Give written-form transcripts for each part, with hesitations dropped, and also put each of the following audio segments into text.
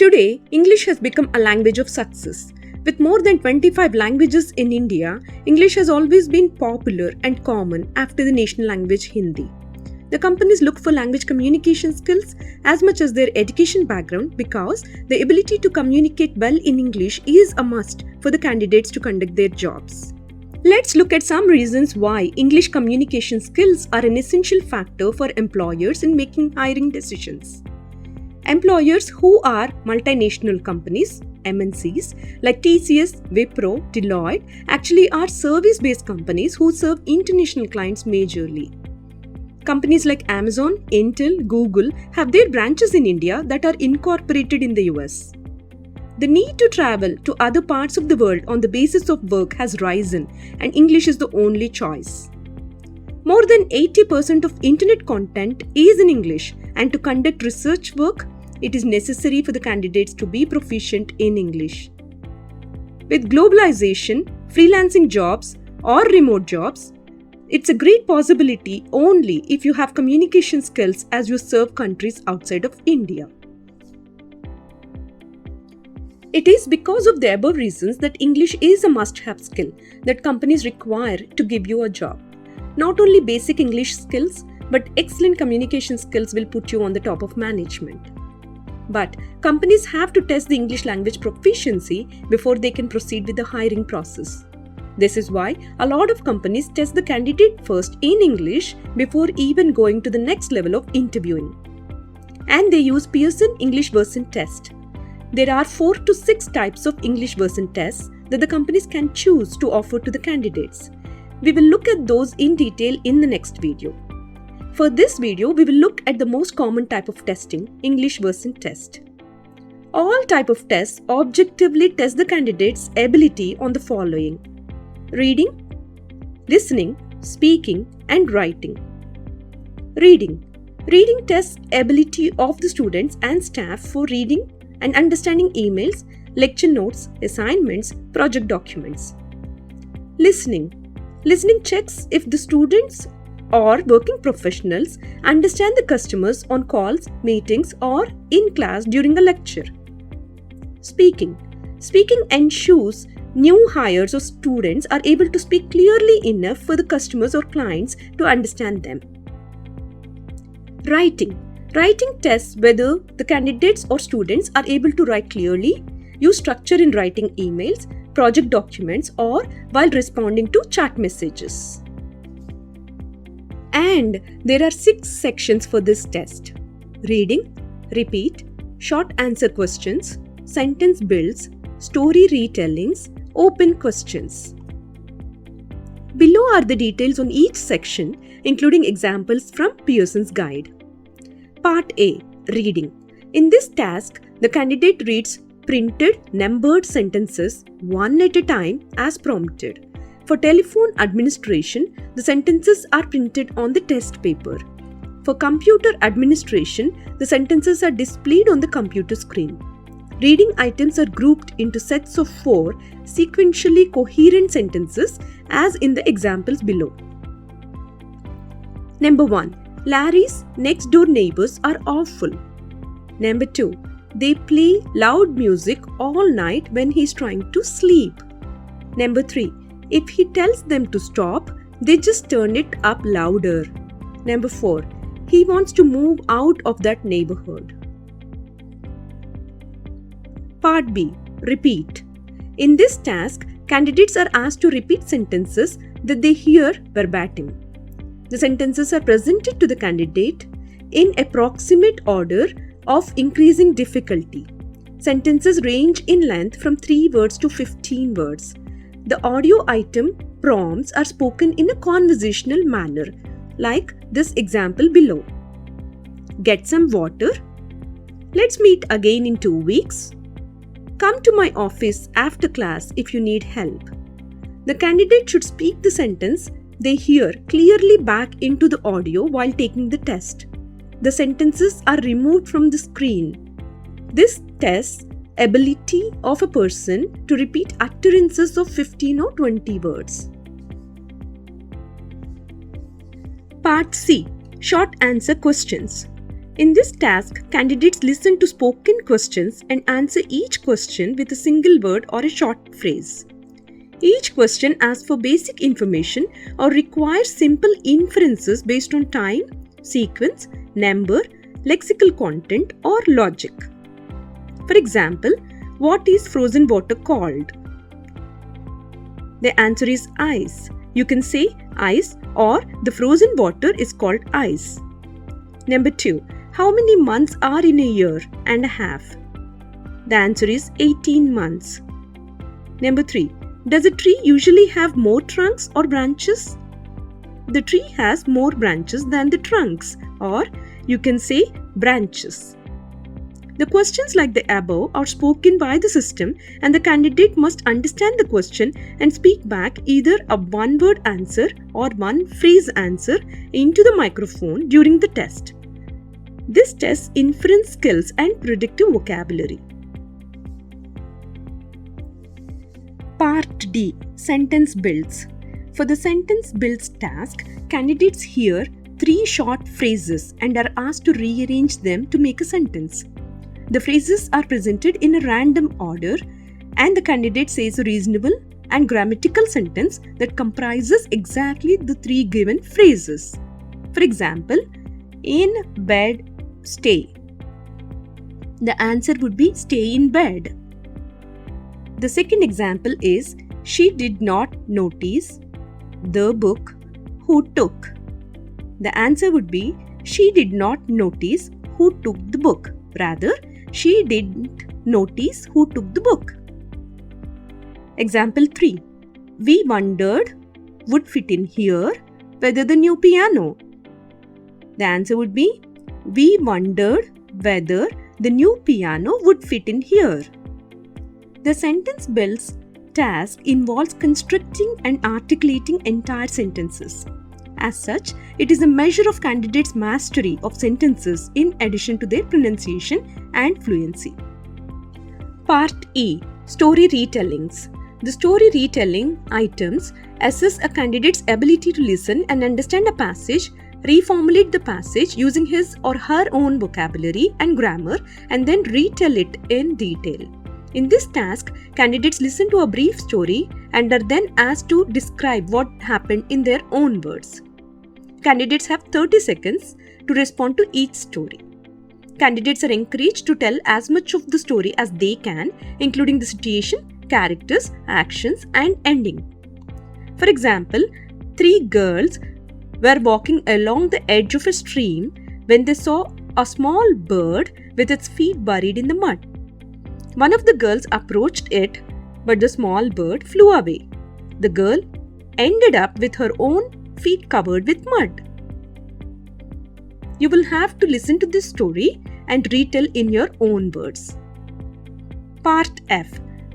Today, English has become a language of success. With more than 25 languages in India, English has always been popular and common after the national language Hindi. The companies look for language communication skills as much as their education background because the ability to communicate well in English is a must for the candidates to conduct their jobs. Let's look at some reasons why English communication skills are an essential factor for employers in making hiring decisions. Employers who are multinational companies, MNCs, like TCS, Wipro, Deloitte, actually are service-based companies who serve international clients majorly. Companies like Amazon, Intel, Google have their branches in India that are incorporated in the US. The need to travel to other parts of the world on the basis of work has risen, and English is the only choice. More than 80% of internet content is in English, and to conduct research work, it is necessary for the candidates to be proficient in English. With globalization, freelancing jobs, or remote jobs, it's a great possibility only if you have communication skills as you serve countries outside of India. It is because of the above reasons that English is a must-have skill that companies require to give you a job. Not only basic English skills, but excellent communication skills will put you on the top of management. But companies have to test the English language proficiency before they can proceed with the hiring process. This is why a lot of companies test the candidate first in English before even going to the next level of interviewing. And they use Pearson English Version Test. There are 4 to 6 types of English Version tests that the companies can choose to offer to the candidates. We will look at those in detail in the next video. For this video, we will look at the most common type of testing, English Version Test. All type of tests objectively test the candidate's ability on the following: reading, listening, speaking, and writing. Reading. Reading tests ability of the students and staff for reading and understanding emails, lecture notes, assignments, project documents. Listening. Listening checks if the students or working professionals understand the customers on calls, meetings, or in class during a lecture. Speaking. Speaking ensures new hires or students are able to speak clearly enough for the customers or clients to understand them. Writing. Writing tests whether the candidates or students are able to write clearly, use structure in writing emails, project documents, or while responding to chat messages. And there are 6 sections for this test: reading, repeat, short answer questions, sentence builds, story retellings, open questions. Below are the details on each section, including examples from Pearson's guide. Part A. Reading. In this task, the candidate reads printed, numbered sentences one at a time as prompted. For telephone administration, the sentences are printed on the test paper. For computer administration, the sentences are displayed on the computer screen. Reading items are grouped into sets of 4 sequentially coherent sentences as in the examples below. Number 1. Larry's next door neighbors are awful. Number 2. They play loud music all night when he's trying to sleep. Number 3. If he tells them to stop, they just turn it up louder. Number 4. He wants to move out of that neighborhood. Part B. Repeat. In this task, candidates are asked to repeat sentences that they hear verbatim. The sentences are presented to the candidate in approximate order of increasing difficulty. Sentences range in length from 3 words to 15 words. The audio item prompts are spoken in a conversational manner, like this example below. Get some water. Let's meet again in 2 weeks. Come to my office after class if you need help. The candidate should speak the sentence they hear clearly back into the audio while taking the test. The sentences are removed from the screen. This tests ability of a person to repeat utterances of 15 or 20 words. Part C. Short answer questions. In this task, candidates listen to spoken questions and answer each question with a single word or a short phrase. Each question asks for basic information or requires simple inferences based on time, sequence, number, lexical content, or logic. For example, what is frozen water called? The answer is ice. You can say ice or the frozen water is called ice. Number 2. How many months are in a year and a half? The answer is 18 months. Number 3. Does a tree usually have more trunks or branches? The tree has more branches than the trunks, or you can say branches. The questions like the above are spoken by the system, and the candidate must understand the question and speak back either a one-word answer or one-phrase answer into the microphone during the test. This tests inference skills and predictive vocabulary. Part D. Sentence Builds. For the sentence builds task, candidates hear 3 short phrases and are asked to rearrange them to make a sentence. The phrases are presented in a random order, and the candidate says a reasonable and grammatical sentence that comprises exactly the 3 given phrases. For example, in bed, stay. The answer would be stay in bed. The second example is she did not notice the book who took. The answer would be she did not notice who took the book. Rather, she didn't notice who took the book. Example 3. We wondered would fit in here whether the new piano. The answer would be we wondered whether the new piano would fit in here. The sentence builds task involves constructing and articulating entire sentences. As such, it is a measure of candidates' mastery of sentences in addition to their pronunciation and fluency. Part E. Story retellings. The story retelling items assess a candidate's ability to listen and understand a passage, reformulate the passage using his or her own vocabulary and grammar, and then retell it in detail. In this task, candidates listen to a brief story and are then asked to describe what happened in their own words. Candidates have 30 seconds to respond to each story. Candidates are encouraged to tell as much of the story as they can, including the situation, characters, actions, and ending. For example, 3 girls were walking along the edge of a stream when they saw a small bird with its feet buried in the mud. One of the girls approached it, but the small bird flew away. The girl ended up with her own feet covered with mud. You will have to listen to this story and retell in your own words. Part F.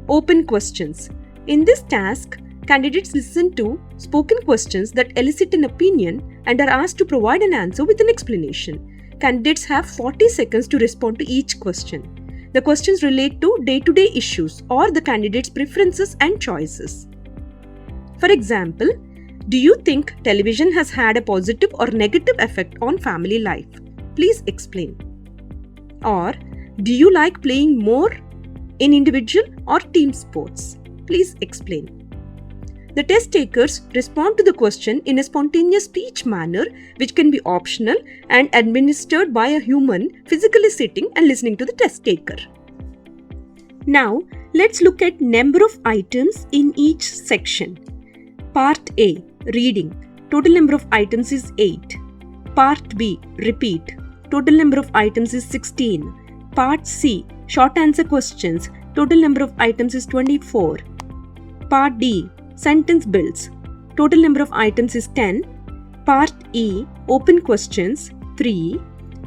Open questions. In this task, candidates listen to spoken questions that elicit an opinion and are asked to provide an answer with an explanation. Candidates have 40 seconds to respond to each question. The questions relate to day-to-day issues or the candidate's preferences and choices. For example, do you think television has had a positive or negative effect on family life? Please explain. Or, do you like playing more in individual or team sports? Please explain. The test takers respond to the question in a spontaneous speech manner, which can be optional and administered by a human physically sitting and listening to the test taker. Now, let's look at number of items in each section. Part A. Reading. Total number of items is 8. Part B. Repeat. Total number of items is 16. Part C. Short answer questions. Total number of items is 24. Part D. Sentence builds. Total number of items is 10. Part E. Open questions 3.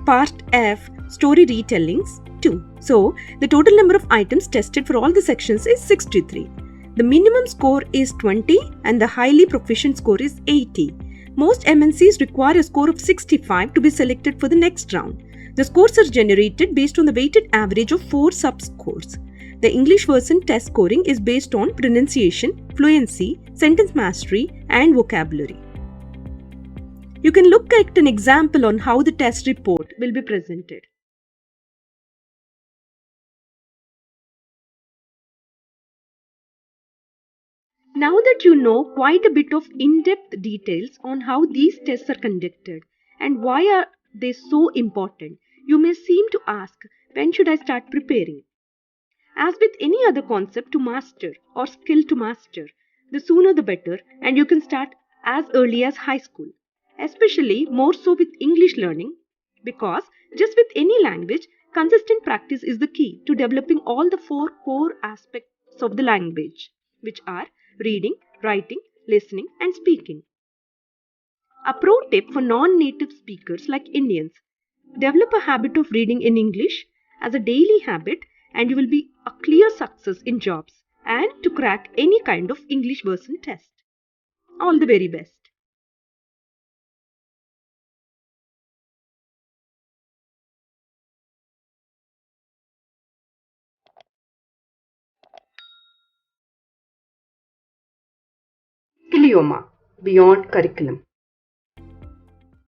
Part F. Story retellings 2. So, the total number of items tested for all the sections is 63. The minimum score is 20 and the highly proficient score is 80. Most MNCs require a score of 65 to be selected for the next round. The scores are generated based on the weighted average of 4 sub-scores. The English version test scoring is based on pronunciation, fluency, sentence mastery, and vocabulary. You can look at an example on how the test report will be presented. Now that you know quite a bit of in-depth details on how these tests are conducted and why are they so important, you may seem to ask, when should I start preparing? As with any other concept to master or skill to master, the sooner the better, and you can start as early as high school. Especially more so with English learning, because just with any language, consistent practice is the key to developing all the four core aspects of the language, which are reading, writing, listening, and speaking. A pro tip for non native speakers like Indians: develop a habit of reading in English as a daily habit, and you will be a clear success in jobs and to crack any kind of English version test. All the very best. Ilioma, beyond curriculum.